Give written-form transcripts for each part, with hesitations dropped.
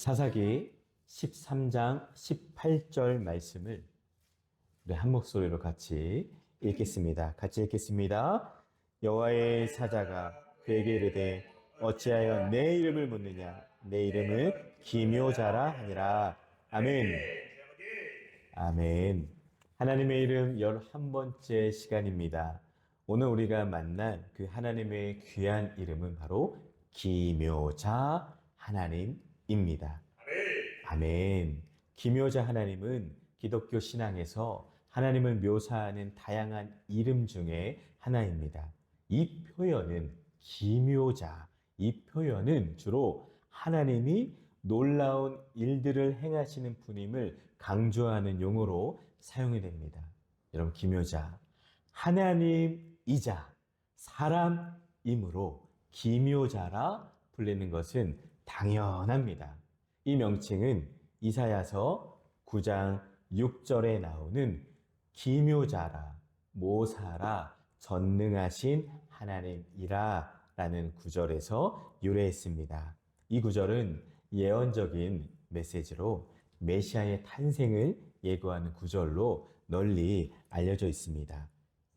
사사기 13장 18절 말씀을 우리 한 목소리로 같이 읽겠습니다. 같이 읽겠습니다. 여호와의 사자가 그에게 이르되 어찌하여 내 이름을 묻느냐? 내 이름은 기묘자라 하니라. 아멘. 아멘. 하나님의 이름 11번째 시간입니다. 오늘 우리가 만난 그 하나님의 귀한 이름은 바로 기묘자 하나님입니다. 아멘. 기묘자 하나님은 기독교 신앙에서 하나님을 묘사하는 다양한 이름 중에 하나입니다. 이 표현은 기묘자, 이 표현은 주로 하나님이 놀라운 일들을 행하시는 분임을 강조하는 용어로 사용이 됩니다. 여러분, 기묘자, 하나님이자 사람이므로 기묘자라 불리는 것은 당연합니다. 이 명칭은 이사야서 9장 6절에 나오는 기묘자라, 모사라, 전능하신 하나님이라 라는 구절에서 유래했습니다. 이 구절은 예언적인 메시지로 메시아의 탄생을 예고하는 구절로 널리 알려져 있습니다.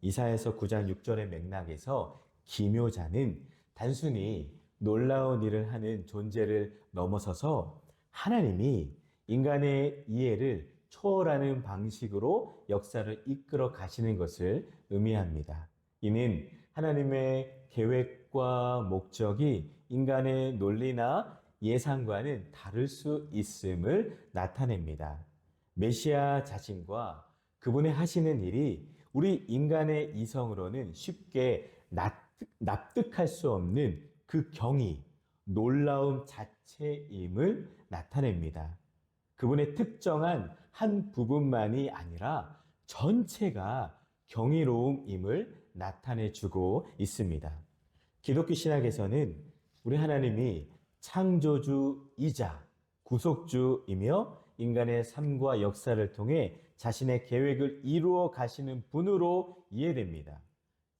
이사야서 9장 6절의 맥락에서 기묘자는 단순히 놀라운 일을 하는 존재를 넘어서서 하나님이 인간의 이해를 초월하는 방식으로 역사를 이끌어 가시는 것을 의미합니다. 이는 하나님의 계획과 목적이 인간의 논리나 예상과는 다를 수 있음을 나타냅니다. 메시아 자신과 그분의 하시는 일이 우리 인간의 이성으로는 쉽게 납득할 수 없는 그 경이, 놀라움 자체임을 나타냅니다. 그분의 특정한 한 부분만이 아니라 전체가 경이로움임을 나타내주고 있습니다. 기독교 신학에서는 우리 하나님이 창조주이자 구속주이며 인간의 삶과 역사를 통해 자신의 계획을 이루어 가시는 분으로 이해됩니다.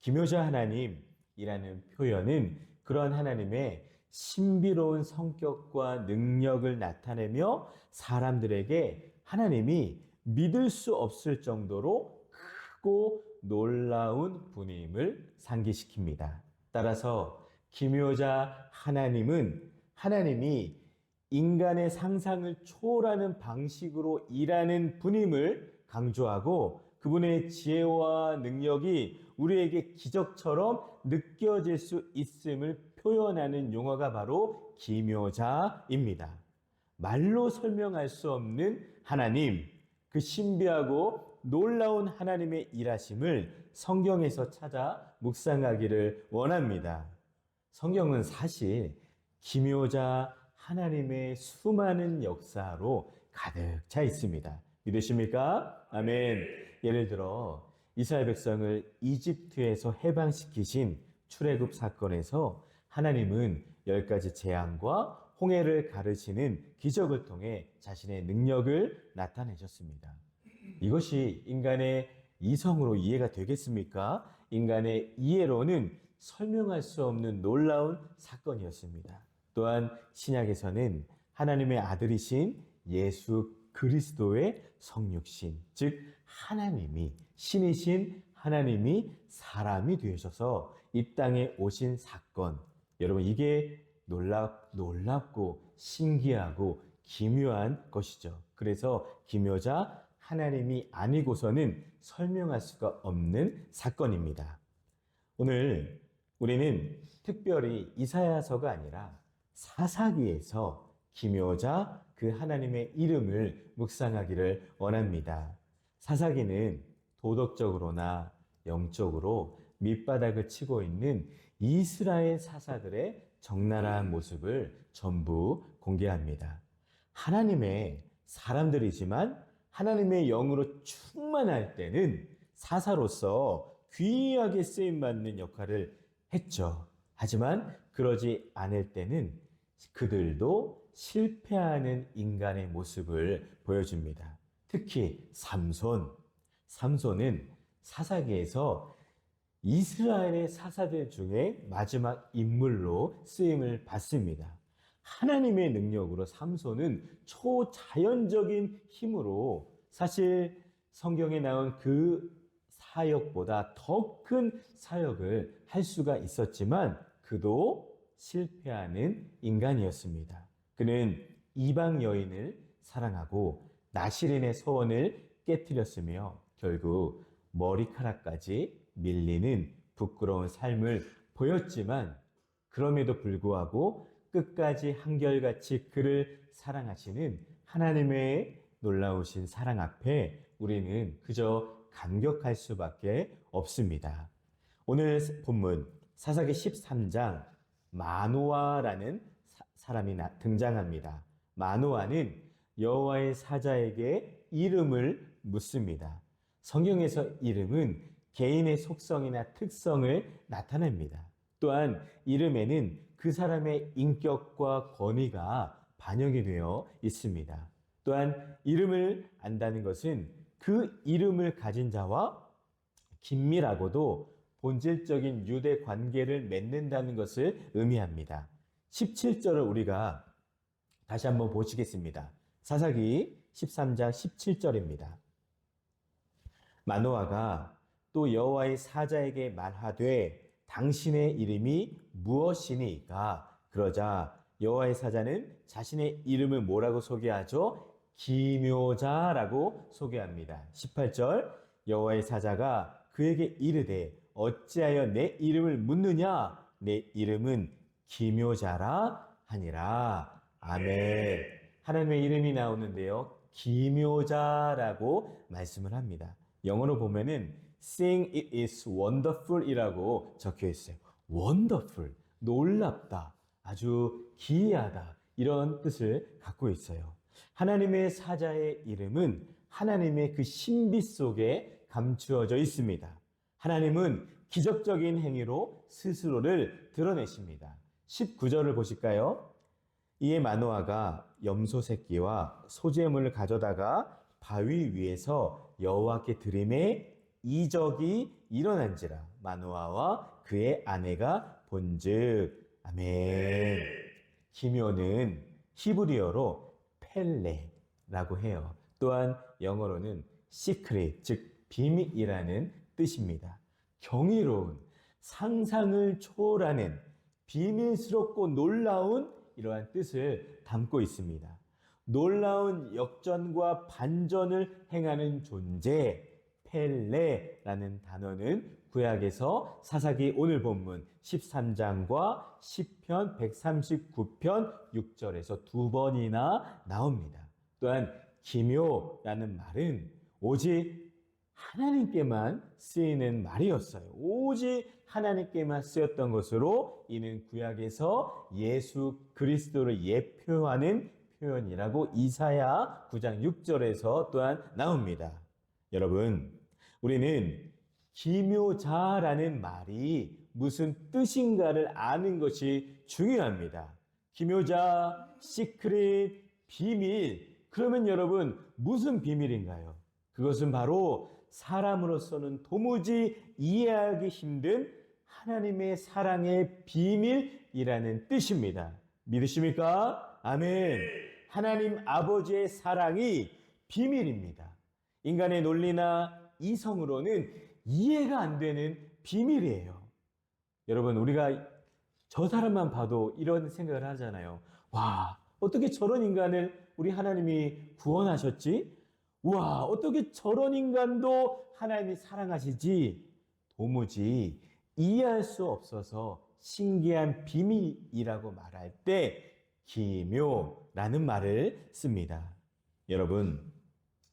기묘자 하나님이라는 표현은 그런 하나님의 신비로운 성격과 능력을 나타내며 사람들에게 하나님이 믿을 수 없을 정도로 크고 놀라운 분임을 상기시킵니다. 따라서 기묘자 하나님은 하나님이 인간의 상상을 초월하는 방식으로 일하는 분임을 강조하고 그분의 지혜와 능력이 우리에게 기적처럼 느껴질 수 있음을 표현하는 용어가 바로 기묘자입니다. 말로 설명할 수 없는 하나님, 그 신비하고 놀라운 하나님의 일하심을 성경에서 찾아 묵상하기를 원합니다. 성경은 사실 기묘자 하나님의 수많은 역사로 가득 차 있습니다. 믿으십니까? 아멘. 예를 들어 이스라엘 백성을 이집트에서 해방시키신 출애굽 사건에서 하나님은 10가지 재앙과 홍해를 가르치는 기적을 통해 자신의 능력을 나타내셨습니다. 이것이 인간의 이성으로 이해가 되겠습니까? 인간의 이해로는 설명할 수 없는 놀라운 사건이었습니다. 또한 신약에서는 하나님의 아들이신 예수 그리스도의 성육신, 즉 하나님이, 신이신 하나님이 사람이 되셔서 이 땅에 오신 사건, 여러분 이게 놀랍고 신기하고 기묘한 것이죠. 그래서 기묘자 하나님이 아니고서는 설명할 수가 없는 사건입니다. 오늘 우리는 특별히 이사야서가 아니라 사사기에서 기묘자 그 하나님의 이름을 묵상하기를 원합니다. 사사기는 도덕적으로나 영적으로 밑바닥을 치고 있는 이스라엘 사사들의 적나라한 모습을 전부 공개합니다. 하나님의 사람들이지만 하나님의 영으로 충만할 때는 사사로서 귀하게 쓰임받는 역할을 했죠. 하지만 그러지 않을 때는 그들도 실패하는 인간의 모습을 보여줍니다. 특히 삼손은 사사기에서 이스라엘의 사사들 중에 마지막 인물로 쓰임을 받습니다. 하나님의 능력으로 삼손은 초자연적인 힘으로 사실 성경에 나온 그 사역보다 더 큰 사역을 할 수가 있었지만 그도 실패하는 인간이었습니다. 그는 이방 여인을 사랑하고 나시린의 소원을 깨뜨렸으며 결국 머리카락까지 밀리는 부끄러운 삶을 보였지만 그럼에도 불구하고 끝까지 한결같이 그를 사랑하시는 하나님의 놀라우신 사랑 앞에 우리는 그저 감격할 수밖에 없습니다. 오늘 본문 사사기 13장 마노아라는 사람이 등장합니다. 마노아는 여호와의 사자에게 이름을 묻습니다. 성경에서 이름은 개인의 속성이나 특성을 나타냅니다. 또한 이름에는 그 사람의 인격과 권위가 반영이 되어 있습니다. 또한 이름을 안다는 것은 그 이름을 가진 자와 긴밀하고도 본질적인 유대 관계를 맺는다는 것을 의미합니다. 17절을 우리가 다시 한번 보시겠습니다. 사사기 13장 17절입니다. 마노아가 또 여호와의 사자에게 말하되 당신의 이름이 무엇이니까? 그러자 여호와의 사자는 자신의 이름을 뭐라고 소개하죠? 기묘자라고 소개합니다. 18절 여호와의 사자가 그에게 이르되 어찌하여 내 이름을 묻느냐? 내 이름은 기묘자라 하니라. 아멘. 하나님의 이름이 나오는데요. 기묘자라고 말씀을 합니다. 영어로 보면은 Sing it is wonderful 이라고 적혀 있어요. wonderful, 놀랍다, 아주 기이하다 이런 뜻을 갖고 있어요. 하나님의 사자의 이름은 하나님의 그 신비 속에 감추어져 있습니다. 하나님은 기적적인 행위로 스스로를 드러내십니다. 19절을 보실까요? 이에 마노아가 염소 새끼와 소재물을 가져다가 바위 위에서 여호와께 드리매 이적이 일어난지라 마노아와 그의 아내가 본즉. 아멘. 기묘는 히브리어로 펠레라고 해요. 또한 영어로는 시크릿, 즉 비밀이라는 뜻입니다. 경이로운, 상상을 초월하는 비밀스럽고 놀라운 이러한 뜻을 담고 있습니다. 놀라운 역전과 반전을 행하는 존재, 펠레라는 단어는 구약에서 사사기 오늘 본문 13장과 시편 139편 6절에서 두 번이나 나옵니다. 또한 기묘라는 말은 오직 하나님께만 쓰이는 말이었어요. 오직 하나님께만 쓰였던 것으로 이는 구약에서 예수 그리스도를 예표하는 표현이라고 이사야 9장 6절에서 또한 나옵니다. 여러분, 우리는 기묘자라는 말이 무슨 뜻인가를 아는 것이 중요합니다. 기묘자, 시크릿, 비밀. 그러면 여러분 무슨 비밀인가요? 그것은 바로 사람으로서는 도무지 이해하기 힘든 하나님의 사랑의 비밀이라는 뜻입니다. 믿으십니까? 아멘. 하나님 아버지의 사랑이 비밀입니다. 인간의 논리나 이성으로는 이해가 안 되는 비밀이에요. 여러분, 우리가 저 사람만 봐도 이런 생각을 하잖아요. 와, 어떻게 저런 인간을 우리 하나님이 구원하셨지? 와, 어떻게 저런 인간도 하나님이 사랑하시지? 도무지 이해할 수 없어서 신기한 비밀이라고 말할 때 기묘라는 말을 씁니다. 여러분,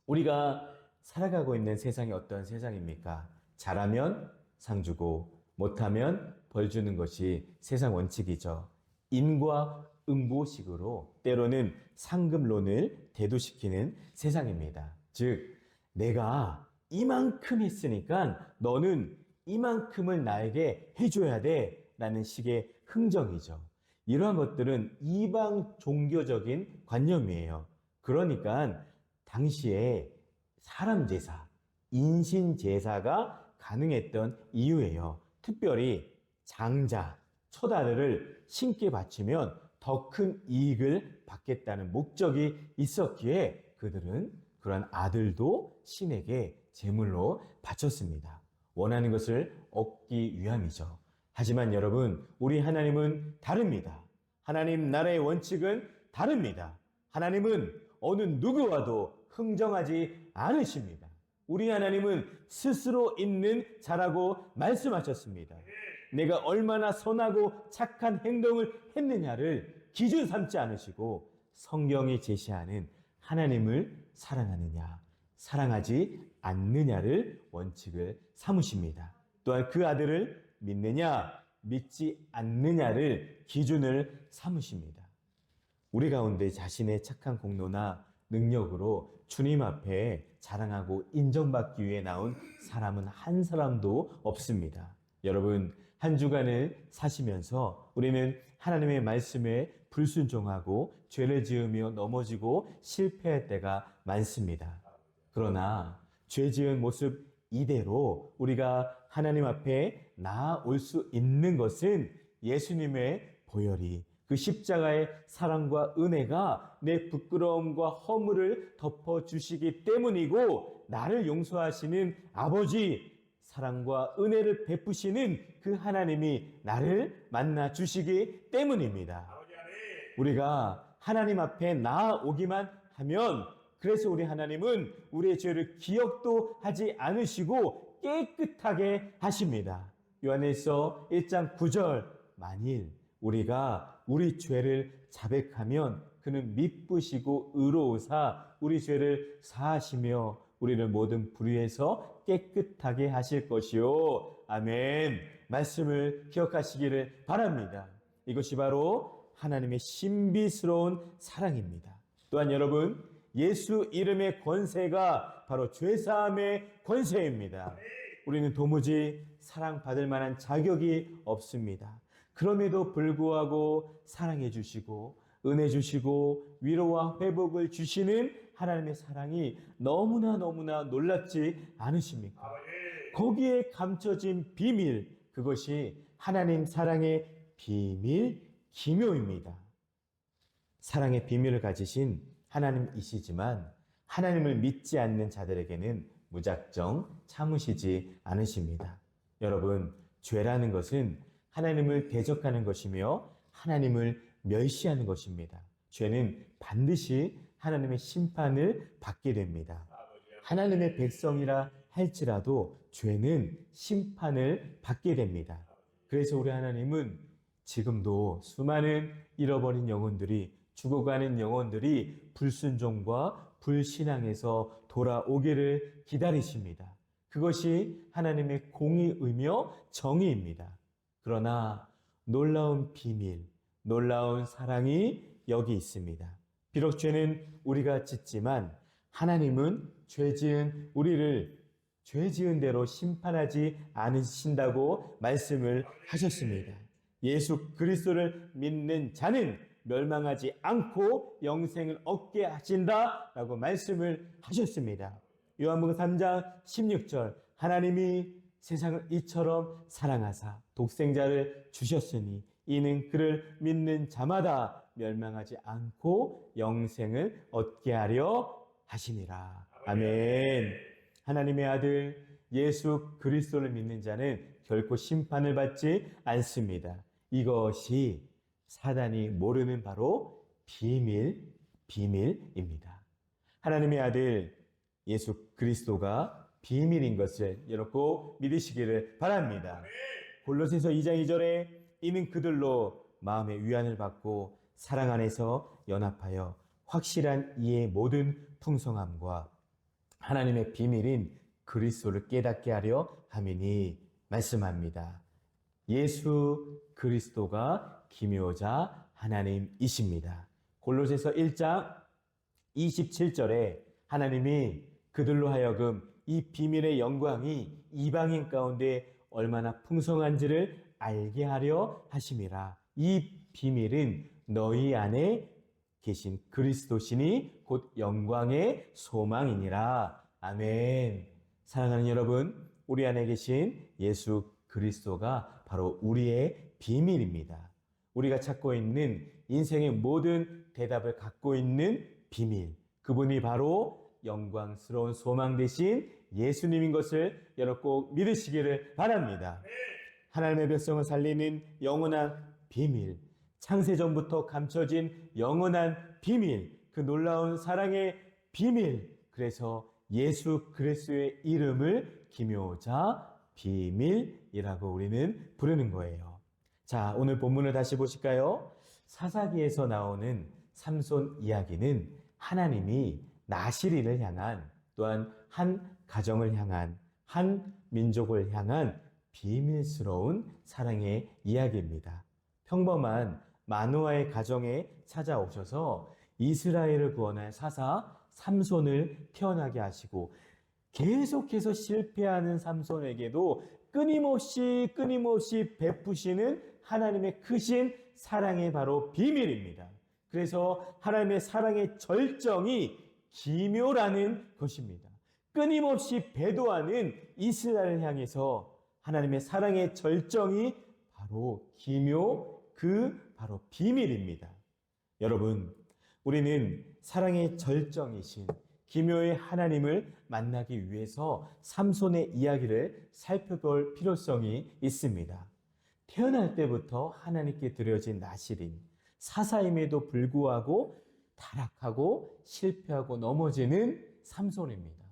우리가 살아가고 있는 세상이 어떤 세상입니까? 잘하면 상 주고 못하면 벌 주는 것이 세상 원칙이죠. 인과응보식으로 때로는 상급론을 대두시키는 세상입니다. 즉, 내가 이만큼 했으니까 너는 이만큼을 나에게 해줘야 돼 라는 식의 흥정이죠. 이러한 것들은 이방 종교적인 관념이에요. 그러니까 당시에 사람 제사, 인신 제사가 가능했던 이유예요. 특별히 장자, 초다를 신께 바치면 더 큰 이익을 받겠다는 목적이 있었기에 그들은 그러한 아들도 신에게 제물로 바쳤습니다. 원하는 것을 얻기 위함이죠. 하지만 여러분, 우리 하나님은 다릅니다. 하나님 나라의 원칙은 다릅니다. 하나님은 어느 누구와도 흥정하지 않으십니다. 우리 하나님은 스스로 있는 자라고 말씀하셨습니다. 내가 얼마나 선하고 착한 행동을 했느냐를 기준 삼지 않으시고 성경이 제시하는 하나님을 사랑하느냐, 사랑하지 않느냐를 원칙을 삼으십니다. 또한 그 아들을 믿느냐, 믿지 않느냐를 기준을 삼으십니다. 우리 가운데 자신의 착한 공로나 능력으로 주님 앞에 자랑하고 인정받기 위해 나온 사람은 한 사람도 없습니다. 여러분, 한 주간을 사시면서 우리는 하나님의 말씀에 불순종하고 죄를 지으며 넘어지고 실패할 때가 많습니다. 그러나 죄 지은 모습 이대로 우리가 하나님 앞에 나아올 수 있는 것은 예수님의 보혈이, 그 십자가의 사랑과 은혜가 내 부끄러움과 허물을 덮어주시기 때문이고, 나를 용서하시는 아버지 사랑과 은혜를 베푸시는 그 하나님이 나를 만나 주시기 때문입니다. 우리가 하나님 앞에 나아오기만 하면, 그래서 우리 하나님은 우리의 죄를 기억도 하지 않으시고 깨끗하게 하십니다. 요한일서 1장 9절, 만일 우리가 우리 죄를 자백하면 그는 미쁘시고 의로우사 우리 죄를 사하시며 우리를 모든 불의에서 깨끗하게 하실 것이요. 아멘. 말씀을 기억하시기를 바랍니다. 이것이 바로 하나님의 신비스러운 사랑입니다. 또한 여러분, 예수 이름의 권세가 바로 죄사함의 권세입니다. 우리는 도무지 사랑받을 만한 자격이 없습니다. 그럼에도 불구하고 사랑해 주시고 은혜 주시고 위로와 회복을 주시는 하나님의 사랑이 너무나 놀랍지 않으십니까? 거기에 감춰진 비밀, 그것이 하나님 사랑의 비밀, 기묘입니다. 사랑의 비밀을 가지신 하나님이시지만 하나님을 믿지 않는 자들에게는 무작정 참으시지 않으십니다. 여러분, 죄라는 것은 하나님을 대적하는 것이며 하나님을 멸시하는 것입니다. 죄는 반드시 하나님의 심판을 받게 됩니다. 하나님의 백성이라 할지라도 죄는 심판을 받게 됩니다. 그래서 우리 하나님은 지금도 수많은 잃어버린 영혼들이, 죽어가는 영혼들이 불순종과 불신앙에서 돌아오기를 기다리십니다. 그것이 하나님의 공의이며 정의입니다. 그러나 놀라운 비밀, 놀라운 사랑이 여기 있습니다. 비록 죄는 우리가 짓지만 하나님은 죄 지은 우리를 죄 지은 대로 심판하지 않으신다고 말씀을 하셨습니다. 예수 그리스도를 믿는 자는 멸망하지 않고 영생을 얻게 하신다라고 말씀을 하셨습니다. 요한복음 3장 16절, 하나님이 세상을 이처럼 사랑하사 독생자를 주셨으니 이는 그를 믿는 자마다 멸망하지 않고 영생을 얻게 하려 하시니라. 아멘. 하나님의 아들 예수 그리스도를 믿는 자는 결코 심판을 받지 않습니다. 이것이 사단이 모르는 바로 비밀입니다. 하나님의 아들 예수 그리스도가 비밀인 것을 여러분 믿으시기를 바랍니다. 골로새서 2장 2절에 이는 그들로 마음의 위안을 받고 사랑 안에서 연합하여 확실한 이의 모든 풍성함과 하나님의 비밀인 그리스도를 깨닫게 하려 함이니 말씀합니다. 예수 그리스도가 기묘자 하나님이십니다. 골로새서 1장 27절에 하나님이 그들로 하여금 이 비밀의 영광이 이방인 가운데 얼마나 풍성한지를 알게 하려 하심이라. 이 비밀은 너희 안에 계신 그리스도시니 곧 영광의 소망이니라. 아멘. 사랑하는 여러분, 우리 안에 계신 예수 그리스도가 바로 우리의 비밀입니다. 우리가 찾고 있는 인생의 모든 대답을 갖고 있는 비밀, 그분이 바로 영광스러운 소망 되신 예수님인 것을 여러분 꼭 믿으시기를 바랍니다. 하나님의 백성을 살리는 영원한 비밀, 창세전부터 감춰진 영원한 비밀, 그 놀라운 사랑의 비밀, 그래서 예수 그리스도의 이름을 기묘자 비밀이라고 우리는 부르는 거예요. 자, 오늘 본문을 다시 보실까요? 사사기에서 나오는 삼손 이야기는 하나님이 나시린을 향한, 또한 한 가정을 향한, 한 민족을 향한 비밀스러운 사랑의 이야기입니다. 평범한 마노아의 가정에 찾아오셔서 이스라엘을 구원할 사사 삼손을 태어나게 하시고, 계속해서 실패하는 삼손에게도 끊임없이 베푸시는 하나님의 크신 사랑의 바로 비밀입니다. 그래서 하나님의 사랑의 절정이 기묘라는 것입니다. 끊임없이 배도하는 이스라엘을 향해서 하나님의 사랑의 절정이 바로 기묘, 그 바로 비밀입니다. 여러분, 우리는 사랑의 절정이신 기묘의 하나님을 만나기 위해서 삼손의 이야기를 살펴볼 필요성이 있습니다. 태어날 때부터 하나님께 드려진 나시린, 사사임에도 불구하고 타락하고 실패하고 넘어지는 삼손입니다.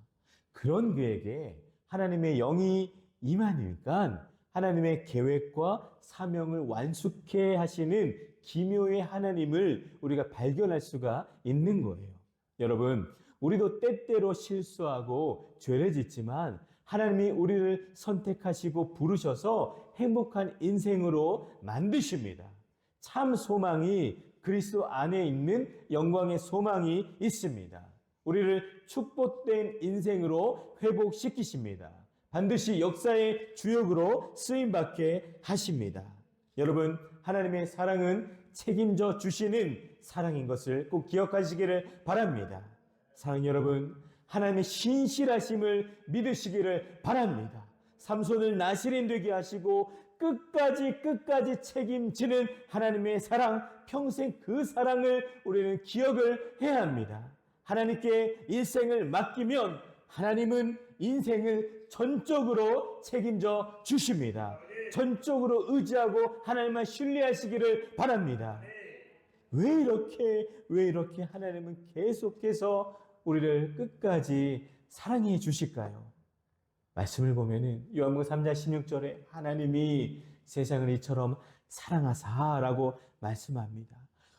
그런 그에게 하나님의 영이 임하니까 하나님의 계획과 사명을 완숙해 하시는 기묘의 하나님을 우리가 발견할 수가 있는 거예요. 여러분, 우리도 때때로 실수하고 죄를 짓지만 하나님이 우리를 선택하시고 부르셔서 행복한 인생으로 만드십니다. 참 소망이 그리스도 안에 있는 영광의 소망이 있습니다. 우리를 축복된 인생으로 회복시키십니다. 반드시 역사의 주역으로 쓰임받게 하십니다. 여러분, 하나님의 사랑은 책임져 주시는 사랑인 것을 꼭 기억하시기를 바랍니다. 사랑 여러분, 하나님의 신실하심을 믿으시기를 바랍니다. 삼손을 나시린 되게 하시고 끝까지 책임지는 하나님의 사랑, 평생 그 사랑을 우리는 기억을 해야 합니다. 하나님께 일생을 맡기면 하나님은 인생을 전적으로 책임져 주십니다. 전적으로 의지하고 하나님만 신뢰하시기를 바랍니다. 왜 이렇게 하나님은 계속해서 우리를 끝까지 사랑해 주실까요? 말씀을 보면은 요한복음 3장 16절에 하나님이 세상을 이처럼 사랑하사라고 말씀합니다.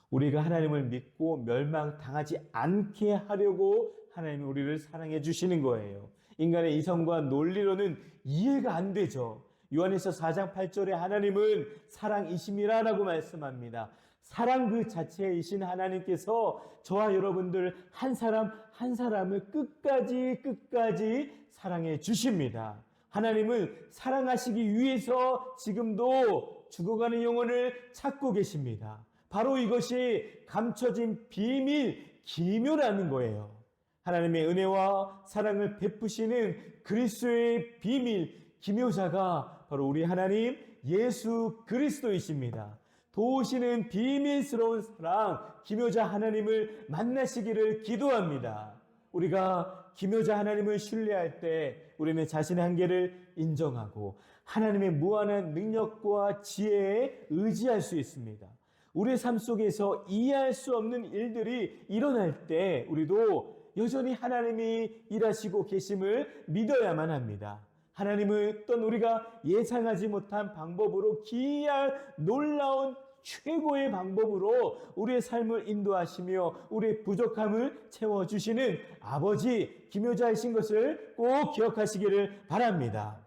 우리가 하나님을 믿고 멸망당하지 않게 하려고 하나님이 우리를 사랑해 주시는 거예요. 인간의 이성과 논리로는 이해가 안 되죠. 요한에서 4장 8절에 하나님은 사랑이심이라라고 말씀합니다. 사랑 그 자체이신 하나님께서 저와 여러분들 한 사람 한 사람을 끝까지 사랑해 주십니다. 하나님은 사랑하시기 위해서 지금도 죽어가는 영혼을 찾고 계십니다. 바로 이것이 감춰진 비밀, 기묘라는 거예요. 하나님의 은혜와 사랑을 베푸시는 그리스도의 비밀, 기묘자가 바로 우리 하나님 예수 그리스도이십니다. 도우시는 비밀스러운 사랑, 기묘자 하나님을 만나시기를 기도합니다. 우리가 기묘자 하나님을 신뢰할 때 우리는 자신의 한계를 인정하고 하나님의 무한한 능력과 지혜에 의지할 수 있습니다. 우리의 삶 속에서 이해할 수 없는 일들이 일어날 때 우리도 여전히 하나님이 일하시고 계심을 믿어야만 합니다. 하나님은 어떤 우리가 예상하지 못한 방법으로 기이한 놀라운 최고의 방법으로 우리의 삶을 인도하시며 우리의 부족함을 채워주시는 아버지 기묘자이신 것을 꼭 기억하시기를 바랍니다.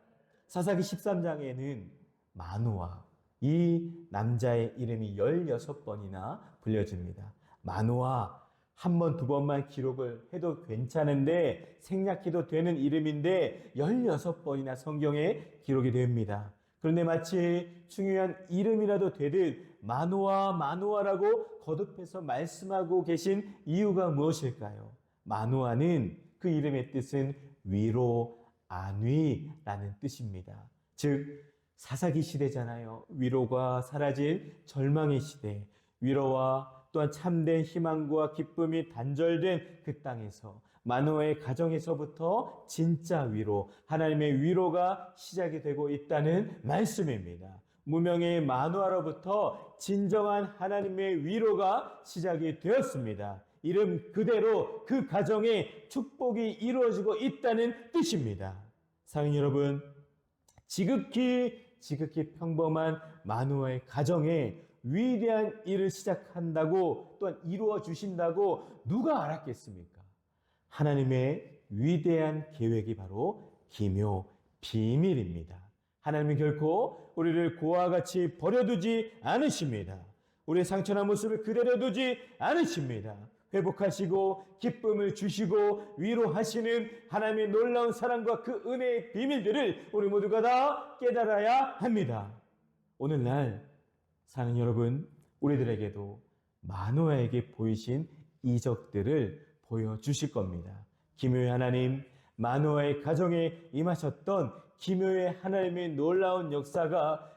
사사기 13장에는 마노아, 이 남자의 이름이 16번이나 불려집니다. 마노아, 한 번, 두 번만 기록을 해도 괜찮은데 생략해도 되는 이름인데 16번이나 성경에 기록이 됩니다. 그런데 마치 중요한 이름이라도 되듯 마노아라고 거듭해서 말씀하고 계신 이유가 무엇일까요? 마노아는 그 이름의 뜻은 위로, 안위라는 뜻입니다. 즉 사사기 시대잖아요. 위로가 사라질 절망의 시대, 위로와 또한 참된 희망과 기쁨이 단절된 그 땅에서 마노아의 가정에서부터 진짜 위로, 하나님의 위로가 시작이 되고 있다는 말씀입니다. 무명의 마노아로부터 진정한 하나님의 위로가 시작이 되었습니다. 이름 그대로 그 가정에 축복이 이루어지고 있다는 뜻입니다. 사랑하는 여러분, 지극히 평범한 마노아의 가정에 위대한 일을 시작한다고 또한 이루어 주신다고 누가 알았겠습니까? 하나님의 위대한 계획이 바로 기묘, 비밀입니다. 하나님은 결코 우리를 고와 같이 버려두지 않으십니다. 우리의 상처난 모습을 그대로 두지 않으십니다. 회복하시고 기쁨을 주시고 위로하시는 하나님의 놀라운 사랑과 그 은혜의 비밀들을 우리 모두가 다 깨달아야 합니다. 오늘날 사랑하는 여러분, 우리들에게도 마노아에게 보이신 이적들을 보여주실 겁니다. 기묘의 하나님, 마노아의 가정에 임하셨던 기묘의 하나님의 놀라운 역사가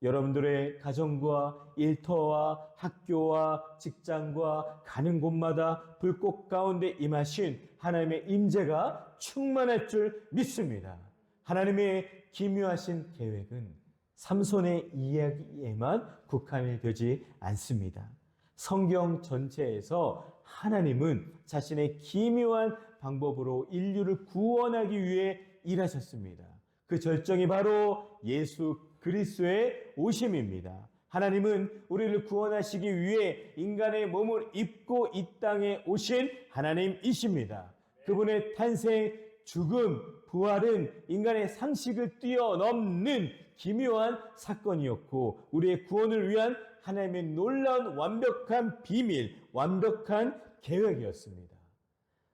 여러분들의 가정과 일터와 학교와 직장과 가는 곳마다 불꽃 가운데 임하신 하나님의 임재가 충만할 줄 믿습니다. 하나님의 기묘하신 계획은 삼손의 이야기에만 국한이 되지 않습니다. 성경 전체에서 하나님은 자신의 기묘한 방법으로 인류를 구원하기 위해 일하셨습니다. 그 절정이 바로 예수 그리스도의 오심입니다. 하나님은 우리를 구원하시기 위해 인간의 몸을 입고 이 땅에 오신 하나님이십니다. 그분의 탄생, 죽음, 부활은 인간의 상식을 뛰어넘는 기묘한 사건이었고 우리의 구원을 위한 하나님의 놀라운 완벽한 비밀, 완벽한 계획이었습니다.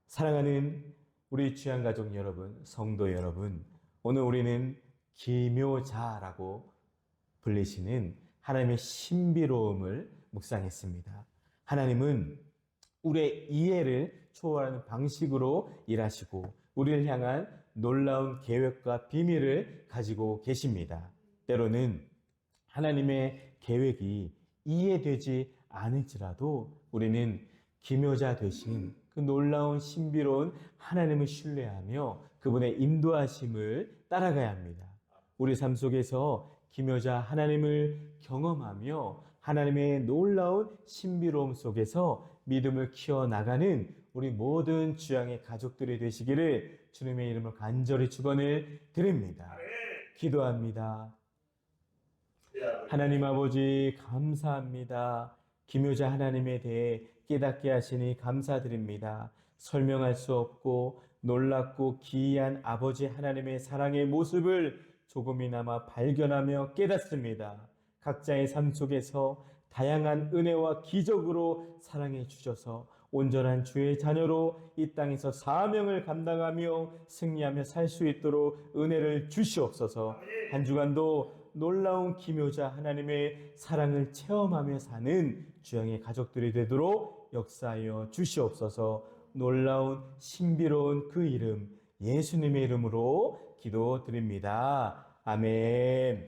사랑하는 우리 귀한 가족 여러분, 성도 여러분, 오늘 우리는 기묘자라고 불리시는 하나님의 신비로움을 묵상했습니다. 하나님은 우리의 이해를 초월하는 방식으로 일하시고 우리를 향한 놀라운 계획과 비밀을 가지고 계십니다. 때로는 하나님의 계획이 이해되지 않을지라도 우리는 기묘자 되신 그 놀라운 신비로운 하나님을 신뢰하며 그분의 인도하심을 따라가야 합니다. 우리 삶 속에서 기묘자 하나님을 경험하며 하나님의 놀라운 신비로움 속에서 믿음을 키워나가는 우리 모든 주양의 가족들이 되시기를 주님의 이름으로 간절히 축원을 드립니다. 기도합니다. 하나님 아버지 감사합니다. 기묘자 하나님에 대해 깨닫게 하시니 감사드립니다. 설명할 수 없고 놀랍고 기이한 아버지 하나님의 사랑의 모습을 조금이나마 발견하며 깨닫습니다. 각자의 삶 속에서 다양한 은혜와 기적으로 사랑해 주셔서 온전한 주의 자녀로 이 땅에서 사명을 감당하며 승리하며 살 수 있도록 은혜를 주시옵소서. 한 주간도 놀라운 기묘자 하나님의 사랑을 체험하며 사는 주양의 가족들이 되도록 역사하여 주시옵소서. 놀라운 신비로운 그 이름 예수님의 이름으로 기도드립니다. 아멘.